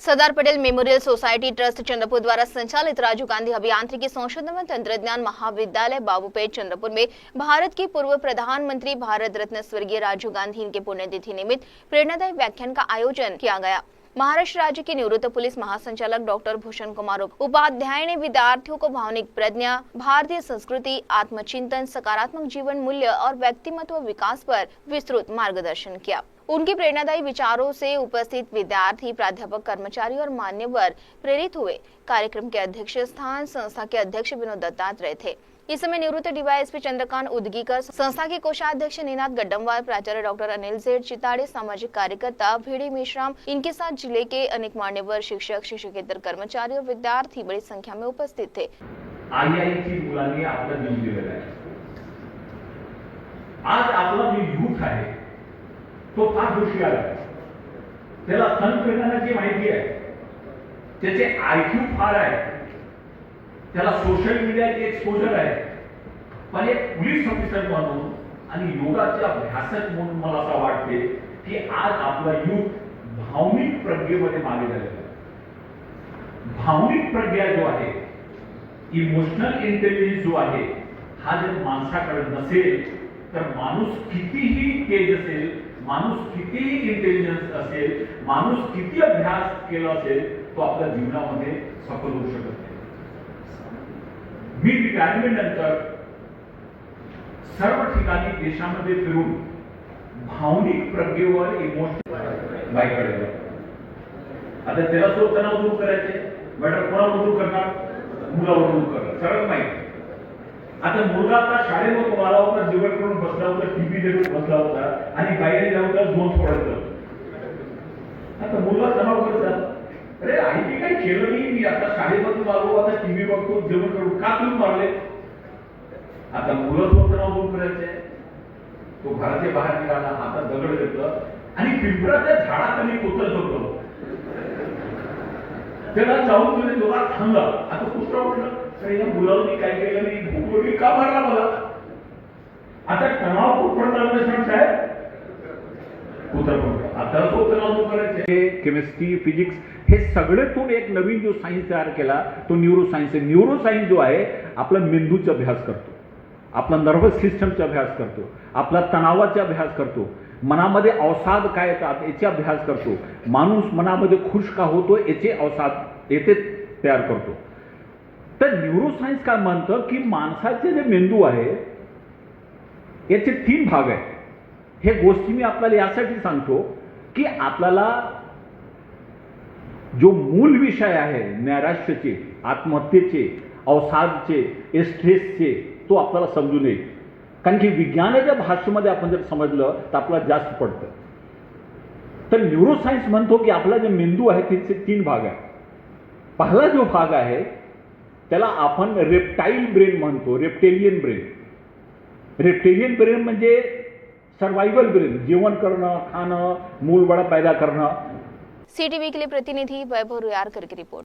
सरदार Patel memorial society trust Chandrapur द्वारा संचालित राजीव गांधी अभियांत्रिकी संशोधन व तंत्रज्ञान महाविद्यालय बाबूपेट चंद्रपुर में भारत के पूर्व प्रधानमंत्री भारत रत्न स्वर्गीय राजीव गांधी इनके पुण्यतिथि निमित्त प्रेरणादायी व्याख्यान का आयोजन किया गया। महाराष्ट्र राज्य के निवृत्त पुलिस महासंचालक डॉक्टर भूषण कुमार उपाध्याय ने विद्यार्थियों को भावनिक प्रज्ञा, भारतीय संस्कृति, आत्मचिंतन, सकारात्मक जीवन मूल्य और व्यक्तिमत्व विकास पर विस्तृत मार्गदर्शन किया। उनके प्रेरणादायी विचारों से उपस्थित विद्यार्थी, प्राध्यापक, कर्मचारी और मान्यवर प्रेरित हुए। कार्यक्रम के अध्यक्ष स्थान संस्था के अध्यक्ष विनोद दत्तात्रेय थे। इस समय निवृत्त डीवाईएसपी चंद्रकांत उदगीकर, संस्था के कोषाध्यक्ष निनाद गड्डमवार, प्राचार्य डॉक्टर अनिल जेठ चिताड़े, सामाजिक कार्यकर्ता भिड़ी मिश्राम, इनके साथ जिले के अनेक मान्यवर, शिक्षक, शिक्षकेतर कर्मचारी और विद्यार्थी बड़ी संख्या में उपस्थित थे। मुलांनी आपला जीव दिलेला आहे। आज आपला जो यूथ आहे तो फार हुशार आहे, त्याला तंत्रज्ञानाची माहिती आहे, त्याचे आयक्यू फार आहे, त्याला सोशल मीडियाचे एक्सपोजर आहे, पण एक पोलीस ऑफिसर म्हणून आणि योगाच्या अभ्यासक म्हणून मला असं वाटते की आज आपला यूथ भावनिक प्रज्ञेमध्ये मागे झालेला आहे। भावनिक प्रज्ञा जो आहे, इमोशनल इंटेलिजन्स जो आहे, हा जर माणसाकडे नसेल तर माणूस कितीही तेज असेल, माणूस कितीही इंटेलिजन्स असेल, माणूस किती अभ्यास केला असेल, तो आपल्या जीवनामध्ये सफल होऊ शकत नाही। मी रिटायरमेंट नंतर सर्व ठिकाणी देशामध्ये फिरून भावनिक प्रज्ञेवर इमोशनल बाईकडे आता त्याला तो तणाव दूर करायचे, मॅडम कोणावर दूर करणार? मुलावर दूर करणार, सरळ माहिती। आता मुलगा आता शाळेवर तुम्हाला होता, जेवण करून बसला होता, टीव्ही देखून बसला होता आणि बाहेर जाऊन दोन सोडायचं। आता मुलगा तणाव करतात, अरे आईने काही केलं नाही, मी आता शाळेमधून आलो, आता टीव्ही बघतो, जेवण करून का तुम्ही मारले? आता मुलं तणाव दूर करायचे, तो घराच्या बाहेर निघाला, हातात दगड घेतलं आणि पिंपळाच्या झाडाखाली कोतरत होतो, त्याला जाऊन तुम्ही जोरात थांबला। आता कुत्रा म्हटलं, तर या मुलांनी काय केलं नाही, भूकवडी का मारला मला? आता तणाव कुठपर्यंत साहेब कुत्रा पडतो, आता तो तणाव दूर करायचे। केमिस्ट्री, फिजिक्स हे सगळेतून एक नवीन जो सायन्स तयार केला तो न्यूरोसायन्स आहे। न्यूरोसायन्स जो आहे आपला मेंदूचा अभ्यास करतो, आपला नर्वस सिस्टमचा अभ्यास करतो, आपला तणावाचा अभ्यास करतो, मनामध्ये अवसाद काय येतात याचा अभ्यास करतो, माणूस मनामध्ये खुश का होतो याचे अवसाद येथे तयार करतो। तर न्यूरोसायन्स काय म्हणतं की माणसाचे जे मेंदू आहे याचे 3 भाग आहेत। हे गोष्टी मी आपल्याला यासाठी सांगतो की आपल्याला जो मूल विषय आहे नैराश्याचे, आत्महत्येचे, अवसादचे, स्ट्रेसचे, तो आपल्याला समजून येईल। कारण की विज्ञानाच्या भाषेमध्ये आपण जर समजलं तर आपल्याला जास्त पडतं। तर न्यूरोसायन्स म्हणतो की आपला जे मेंदू आहे त्याचे 3 भाग आहेत। पहिला जो भाग आहे त्याला आपण रेप्टाइल ब्रेन म्हणतो, रेप्टेलियन ब्रेन। रेप्टेलियन ब्रेन म्हणजे सर्वाइवल ब्रेन, जीवन करणं, खाणं, मूलबळ पैदा करणं। सीटीवी के लिए प्रतिनिधि वैभव रुयारकर की रिपोर्ट।